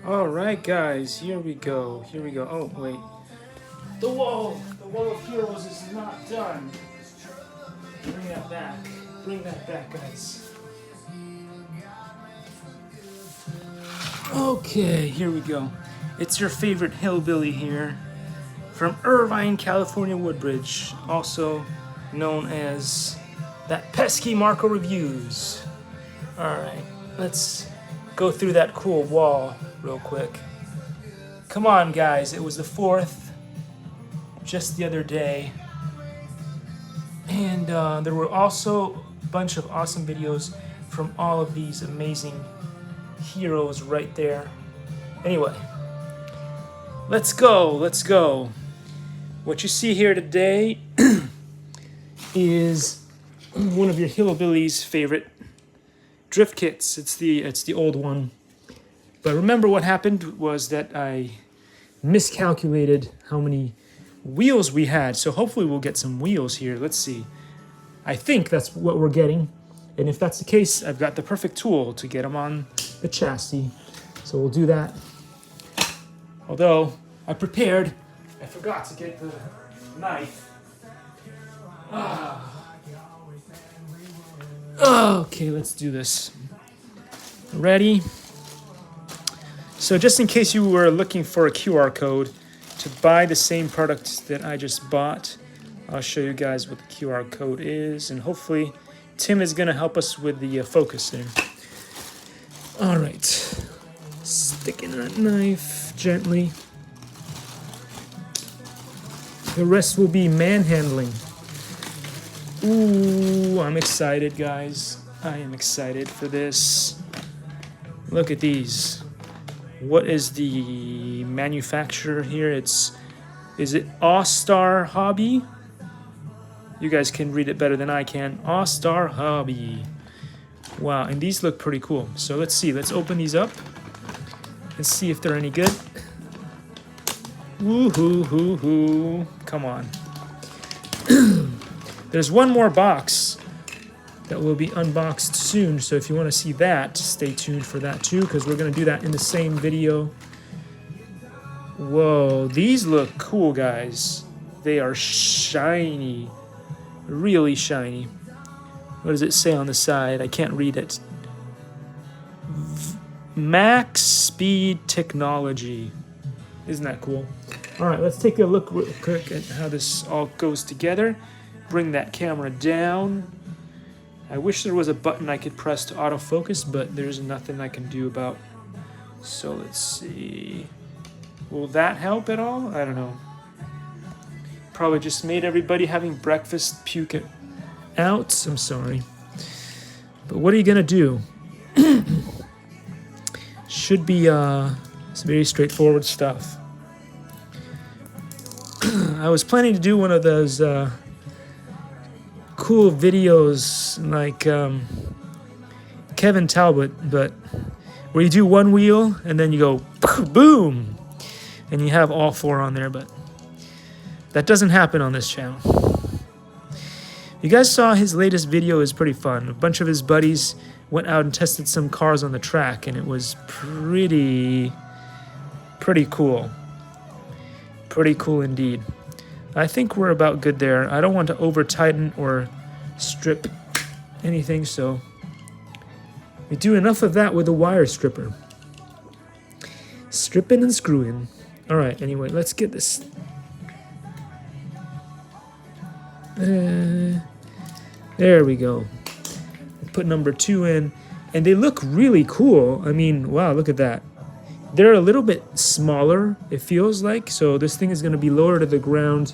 All right, guys, here we go. Here we go. Oh, wait. The wall of heroes is not done. Bring that back. Bring that back, guys. Okay, here we go. It's your favorite hillbilly here from Irvine, California Woodbridge, also known as that Pesky Marco Reviews. All right, let's go through that cool wall real quick. Come on, guys, it was the 4th just the other day. And there were also a bunch of awesome videos from all of these amazing heroes right there. Anyway, let's go, let's go. What you see here today is one of your hillbillies' favorite drift kits. It's the old one. But remember what happened was that I miscalculated how many wheels we had. So hopefully we'll get some wheels here. Let's see. I think that's what we're getting. And if that's the case, I've got the perfect tool to get them on the chassis. So we'll do that. Although I prepared, I forgot to get the knife. Okay, let's do this. Ready? So just in case you were looking for a QR code to buy the same product that I just bought, I'll show you guys what the QR code is, and hopefully Tim is going to help us with the focus there. All right, stick in that knife gently. The rest will be manhandling. Ooh, I'm excited, guys. I am excited for this. Look at these. What is the manufacturer here? Is it All-Star Hobby? You guys can read it better than I can. All-Star Hobby. Wow, and these look pretty cool. So let's see. Let's open these up and see if they're any good. Woo-hoo-hoo-hoo. Come on. There's one more box that will be unboxed soon. So if you want to see that, stay tuned for that too, because we're going to do that in the same video. Whoa, these look cool, guys. They are shiny. Really shiny. What does it say on the side? I can't read it. Max Speed Technology. Isn't that cool? All right, let's take a look real quick at how this all goes together. Bring that camera down. I wish there was a button I could press to autofocus, but there's nothing I can do about. So let's see. Will that help at all? I don't know. Probably just made everybody having breakfast puke it out. I'm sorry. But what are you gonna do? Should be some very straightforward stuff. I was planning to do one of those cool videos like Kevin Talbot, but where you do one wheel and then you go boom, and you have all 4 on there, but that doesn't happen on this channel. You guys saw his latest video. Is pretty fun. A bunch of his buddies went out and tested some cars on the track, and it was pretty cool. Pretty cool indeed. I think we're about good there. I don't want to over tighten or strip anything, so we do enough of that with a wire stripper. Stripping and screwing. All right, anyway, let's get this. There we go. Put number 2 in, and they look really cool. I mean, wow, look at that. They're a little bit smaller, it feels like, so this thing is going to be lower to the ground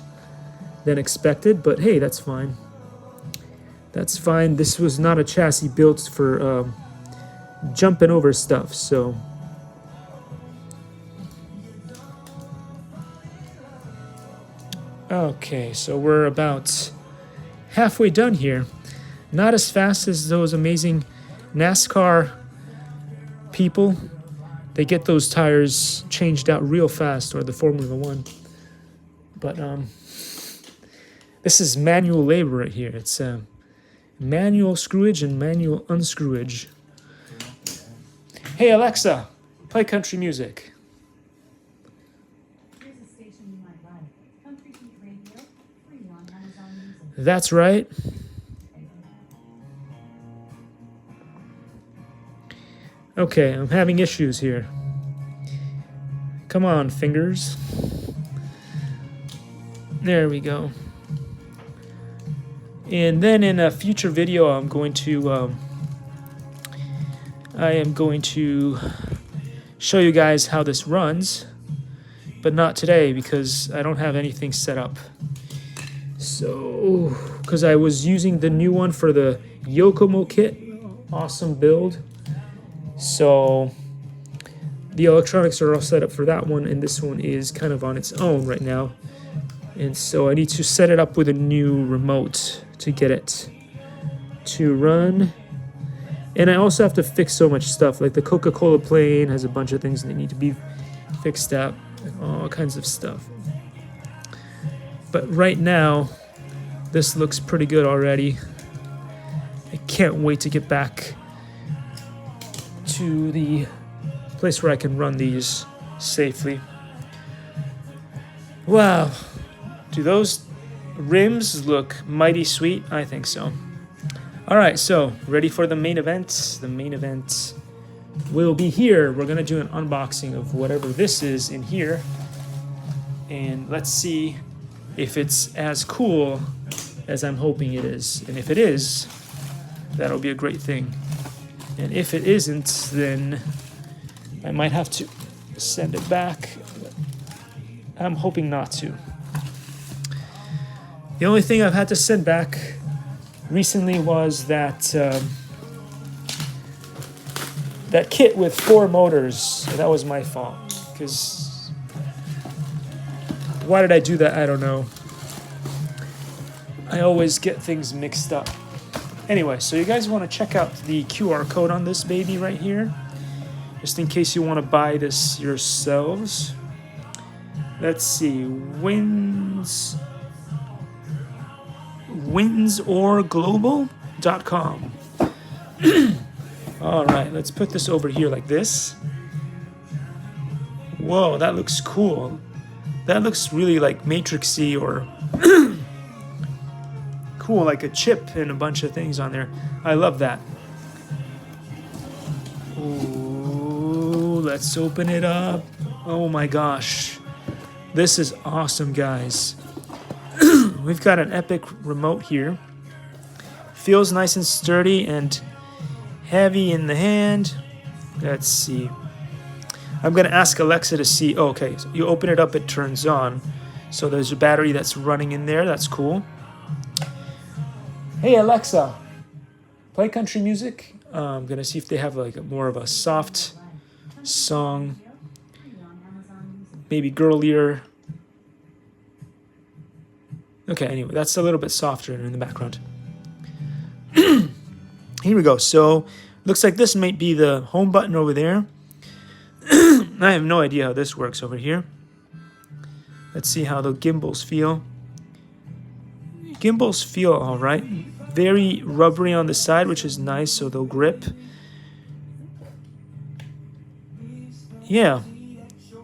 than expected, but hey, that's fine. That's fine. This was not a chassis built for jumping over stuff, so. Okay, so we're about halfway done here. Not as fast as those amazing NASCAR people. They get those tires changed out real fast, or the Formula One. But this is manual labor right here. It's manual screwage and manual unscrewage. Hey Alexa, Play country music. Here's a station you might like. Country Beat Radio, free on Amazon Music. That's right. Okay, I'm having issues here. Come on, fingers. There we go. And then in a future video, I am going to show you guys how this runs, but not today because I don't have anything set up. So, because I was using the new one for the Yokomo kit, awesome build. So the electronics are all set up for that one, and this one is kind of on its own right now. And so I need to set it up with a new remote to get it to run. And I also have to fix so much stuff, like the Coca-Cola plane has a bunch of things that need to be fixed up, and all kinds of stuff. But right now, this looks pretty good already. I can't wait to get back to the place where I can run these safely. Wow. Do those rims look mighty sweet? I think so. All right, so ready for the main event? The main event will be here. We're gonna do an unboxing of whatever this is in here. And let's see if it's as cool as I'm hoping it is. And if it is, that'll be a great thing. And if it isn't, then I might have to send it back. I'm hoping not to. The only thing I've had to send back recently was that that kit with 4 motors. That was my fault. Because why did I do that? I don't know. I always get things mixed up. Anyway, so you guys want to check out the QR code on this baby right here, just in case you want to buy this yourselves. Let's see, windsorglobal.com. All right, let's put this over here like this. Whoa, that looks cool. That looks really like Matrixy or cool, like a chip and a bunch of things on there. I love that. Ooh, let's open it up. Oh my gosh. This is awesome, guys. We've got an epic remote here. Feels nice and sturdy and heavy in the hand. Let's see. I'm going to ask Alexa to see. Oh, okay, so you open it up, it turns on. So there's a battery that's running in there. That's cool. Hey, Alexa, play country music. I'm going to see if they have like more of a soft song. Maybe girlier. Okay, anyway, that's a little bit softer in the background. Here we go. So, looks like this might be the home button over there. I have no idea how this works over here. Let's see how the gimbals feel. Gimbals feel all right. Very rubbery on the side, which is nice, so they'll grip. Yeah,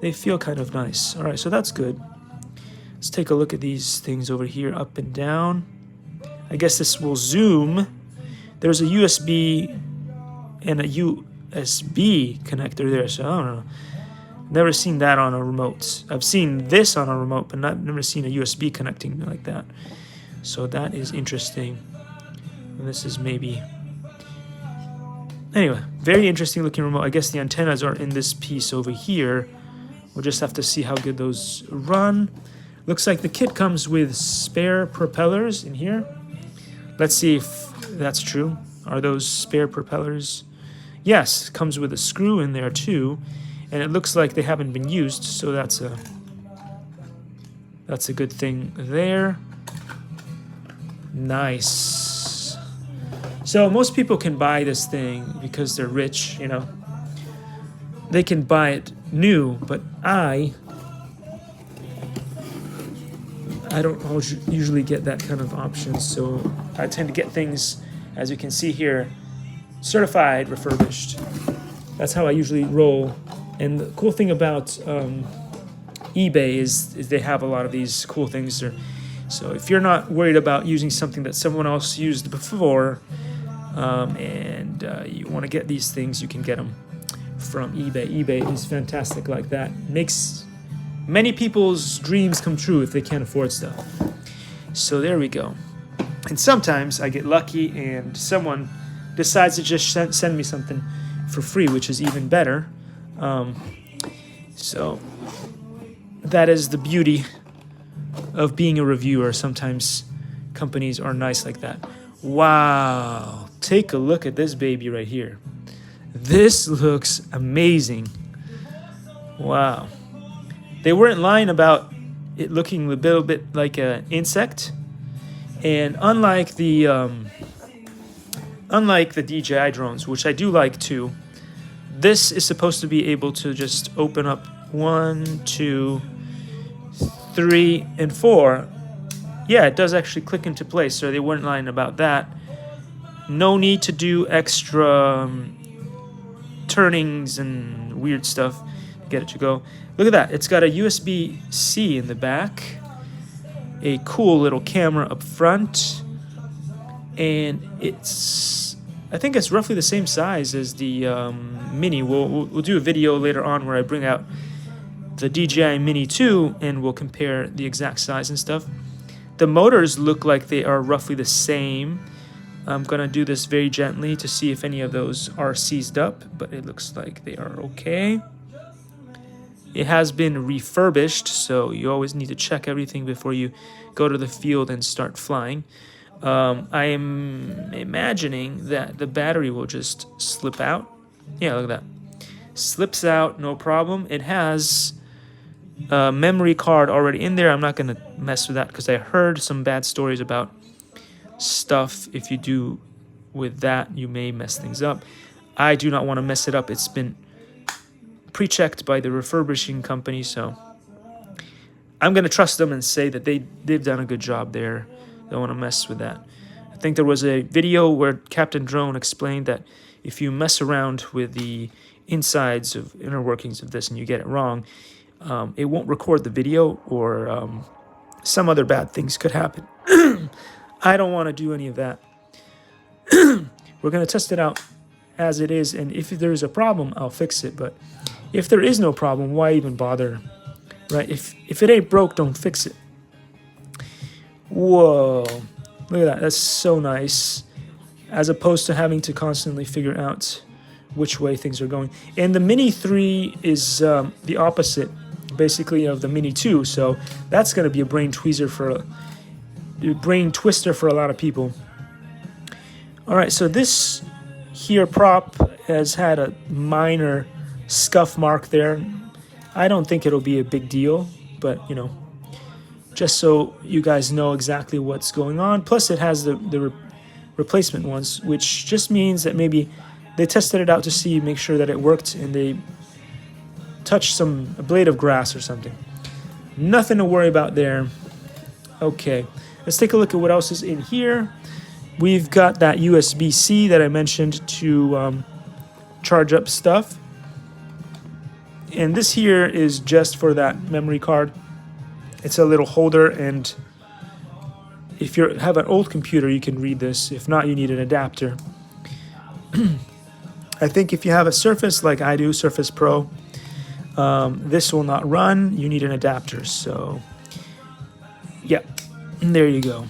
they feel kind of nice. All right, so that's good. Let's take a look at these things over here, up and down. I guess this will zoom. There's a USB and a USB connector there, so I don't know. Never seen that on a remote. I've seen this on a remote, but never seen a USB connecting like that. So that is interesting. And this is maybe... Anyway, very interesting looking remote. I guess the antennas are in this piece over here. We'll just have to see how good those run. Looks like the kit comes with spare propellers in here. Let's see if that's true. Are those spare propellers? Yes, comes with a screw in there too. And it looks like they haven't been used, so that's a good thing there. Nice. So most people can buy this thing because they're rich, you know. They can buy it new, but I don't usually get that kind of option, so I tend to get things, as you can see here, certified refurbished. That's how I usually roll And the cool thing about eBay is they have a lot of these cool things there. So if you're not worried about using something that someone else used before, and you want to get these things, you can get them from eBay. eBay is fantastic like that. Makes many people's dreams come true if they can't afford stuff. So there we go. And sometimes I get lucky and someone decides to just send me something for free, which is even better. So that is the beauty of being a reviewer. Sometimes companies are nice like that. Wow, take a look at this baby right here. This looks amazing. Wow. They weren't lying about it looking a little bit like an insect. And unlike the DJI drones, which I do like too, this is supposed to be able to just open up 1, 2, 3, and 4. Yeah, it does actually click into place, so they weren't lying about that. No need to do extra turnings and weird stuff to get it to go. Look at that. It's got a USB-C in the back, a cool little camera up front, and I think it's roughly the same size as the Mini. We'll do a video later on where I bring out the DJI Mini 2 and we'll compare the exact size and stuff. The motors look like they are roughly the same. I'm gonna do this very gently to see if any of those are seized up, but it looks like they are okay. It has been refurbished, so you always need to check everything before you go to the field and start flying. I am imagining that the battery will just slip out. Yeah, look at that. Slips out, no problem. It has a memory card already in there. I'm not going to mess with that because I heard some bad stories about stuff. If you do with that, you may mess things up. I do not want to mess it up. It's been pre-checked by the refurbishing company, so I'm going to trust them and say that they've done a good job there. Don't want to mess with that. I think there was a video where Captain Drone explained that if you mess around with the insides of inner workings of this and you get it wrong, it won't record the video, or some other bad things could happen. I don't want to do any of that. We're going to test it out as it is, and if there's a problem, I'll fix it. But if there is no problem, why even bother, right? If it ain't broke, don't fix it. Whoa, look at that. That's so nice, as opposed to having to constantly figure out which way things are going. And the Mini 3 is the opposite, basically, of the Mini 2, so that's going to be a brain twister for a lot of people. All right, so this here prop has had a minor scuff mark there. I don't think it'll be a big deal, but you know, just so you guys know exactly what's going on. Plus it has the replacement ones, which just means that maybe they tested it out to see, make sure that it worked, and they touched a blade of grass or something. Nothing to worry about there. Okay, let's take a look at what else is in here. We've got that USB-C that I mentioned to charge up stuff. And this here is just for that memory card. It's a little holder, and if you have an old computer, you can read this. If not, you need an adapter. I think if you have a Surface like I do, Surface Pro, this will not run. You need an adapter. So, yeah, there you go.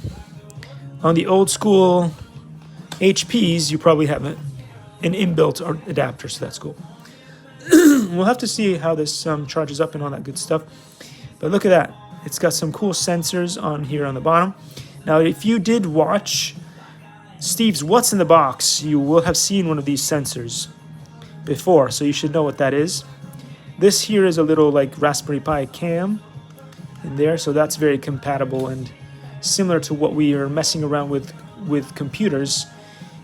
On the old school HPs, you probably have an inbuilt adapter, so that's cool. We'll have to see how this charges up and all that good stuff. But look at that. It's got some cool sensors on here on the bottom. Now, if you did watch Steve's What's in the Box, you will have seen one of these sensors before, so you should know what that is. This here is a little like Raspberry Pi cam in there, so that's very compatible and similar to what we are messing around with computers.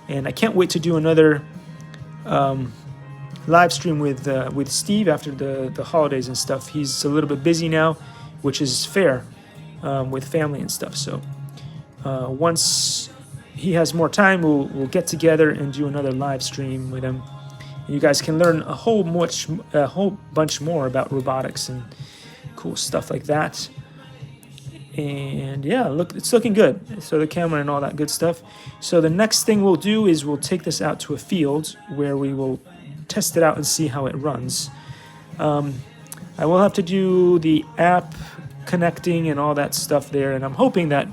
And I can't wait to do another live stream with Steve after the holidays and stuff. He's a little bit busy now, which is fair with family and stuff. So once he has more time, we'll get together and do another live stream with him You guys can learn a whole bunch more about robotics and cool stuff like that. And yeah, look, it's looking good. So the camera and all that good stuff. So the next thing we'll do is we'll take this out to a field where we will test it out and see how it runs. I will have to do the app connecting and all that stuff there, and I'm hoping that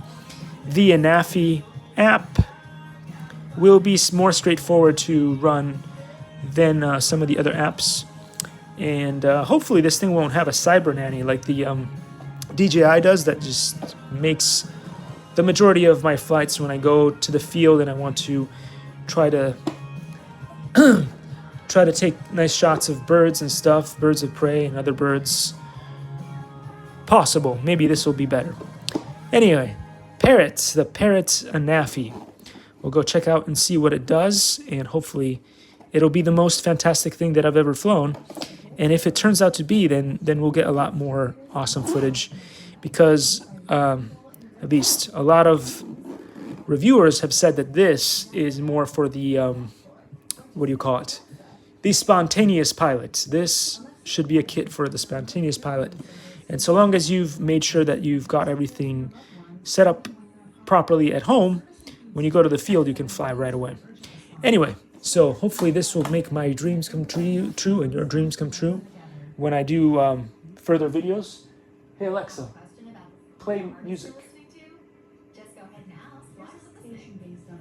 the Anafi app will be more straightforward to run than some of the other apps. And hopefully this thing won't have a cyber nanny like the DJI does, that just makes the majority of my flights when I go to the field and I want to try to take nice shots of birds and stuff, birds of prey and other birds. Possible. Maybe this will be better. Anyway, the Parrot Anafi. We'll go check out and see what it does, and hopefully it'll be the most fantastic thing that I've ever flown. And if it turns out to be, then we'll get a lot more awesome footage, because at least a lot of reviewers have said that this is more for the, what do you call it? The spontaneous pilot. This should be a kit for the spontaneous pilot. And so long as you've made sure that you've got everything set up properly at home, when you go to the field, you can fly right away. Anyway, so hopefully this will make my dreams come true and your dreams come true when I do further videos. Hey Alexa, play music.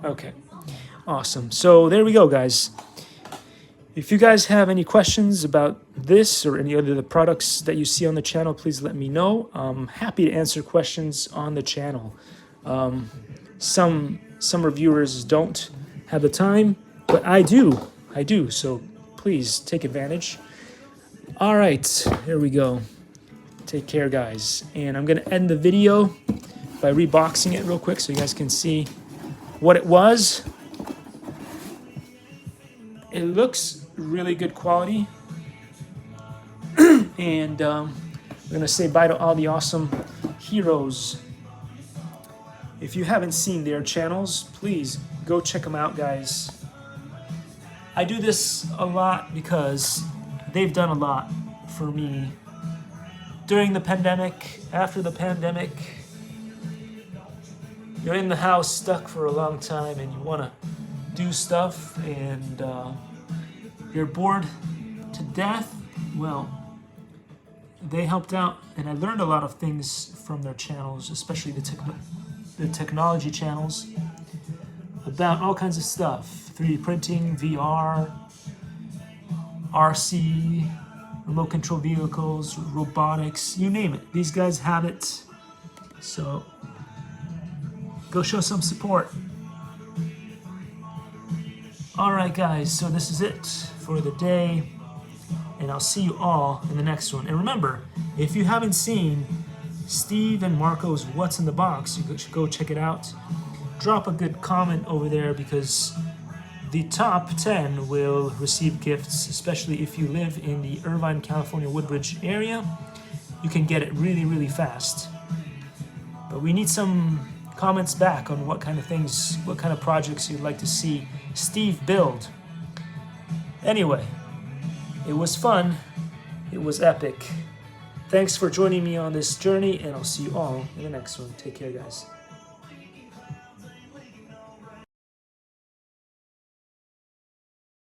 Okay, awesome. So there we go, guys. If you guys have any questions about this or any other of the products that you see on the channel, please let me know. I'm happy to answer questions on the channel. Some reviewers don't have the time, but I do, so please take advantage. All right, here we go. Take care, guys. And I'm gonna end the video by reboxing it real quick so you guys can see what it was. It looks really good quality. And I'm gonna say bye to all the awesome heroes. If you haven't seen their channels, please go check them out, guys. I do this a lot because they've done a lot for me during the pandemic, after the pandemic. You're in the house stuck for a long time and you want to do stuff, and you're bored to death. Well, they helped out, and I learned a lot of things from their channels, especially the technology channels, about all kinds of stuff. 3D printing, VR, RC, remote control vehicles, robotics, you name it. These guys have it. So go show some support. All right, guys, so this is it for the day, and I'll see you all in the next one. And remember, if you haven't seen Steve and Marco's What's in the Box, you should go check it out. Drop a good comment over there, because the top 10 will receive gifts, especially if you live in the Irvine, California, Woodbridge area. You can get it really, really fast. But we need some comments back on what kind of things, what kind of projects you'd like to see Steve build. Anyway, it was fun. It was epic. Thanks for joining me on this journey, and I'll see you all in the next one. Take care, guys.